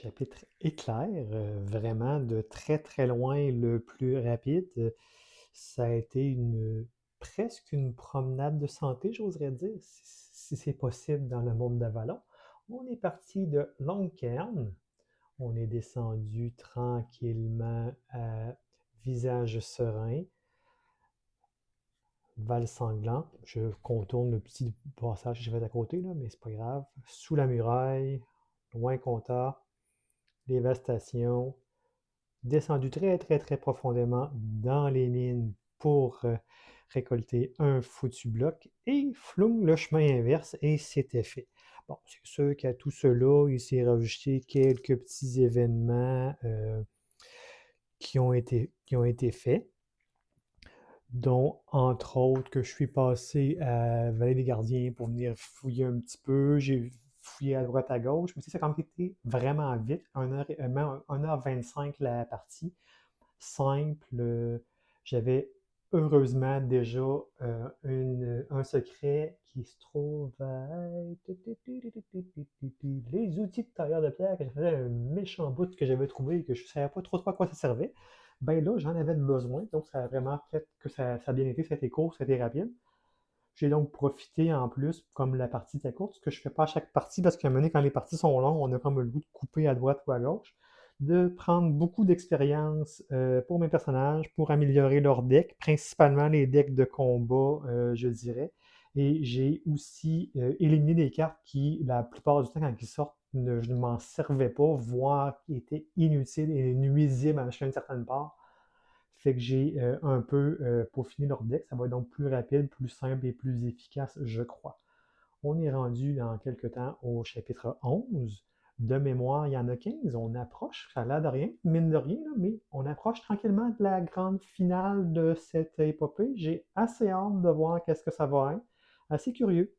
chapitre éclair, vraiment de très très loin le plus rapide. Ça a été presque une promenade de santé, j'oserais dire, si c'est possible dans le monde d'Avalon. On est parti de Longuecairn, on est descendu tranquillement à Visage Serein, Val-Sanglant. Je contourne le petit passage que j'ai fait à côté, là, mais c'est pas grave. Sous la muraille, loin Comtat, dévastation, descendu très très très profondément dans les mines pour récolter un foutu bloc et floum le chemin inverse et c'était fait. Bon, c'est sûr qu'à tout cela, il s'est rajouté quelques petits événements qui ont été faits, dont entre autres que je suis passé à Vallée des Gardiens pour venir fouiller un petit peu. J'ai fouillé à droite à gauche, mais ça a quand même été vraiment vite, 1h25 la partie simple. J'avais heureusement déjà un secret qui se trouve à les outils de tailleur de pierre que j'avais un méchant bout que j'avais trouvé et que je ne savais pas trop à quoi ça servait. Ben là, j'en avais besoin, donc ça a vraiment fait que ça a bien été, ça a été court, ça a été rapide. J'ai donc profité en plus, comme la partie était courte, ce que je ne fais pas à chaque partie, parce qu'à un moment donné, quand les parties sont longues, on a comme le goût de couper à droite ou à gauche, de prendre beaucoup d'expérience pour mes personnages, pour améliorer leurs decks, principalement les decks de combat, je dirais. Et j'ai aussi éliminé des cartes qui, la plupart du temps, quand ils sortent, je ne m'en servais pas, voire qui étaient inutiles et nuisibles à une certaine part. Fait que j'ai un peu peaufiné leur deck. Ça va être donc plus rapide, plus simple et plus efficace, je crois. On est rendu dans quelques temps au chapitre 11. De mémoire, il y en a 15. On approche, ça a l'air de rien, mine de rien, là, mais on approche tranquillement de la grande finale de cette épopée. J'ai assez hâte de voir qu'est-ce que ça va être. Assez curieux.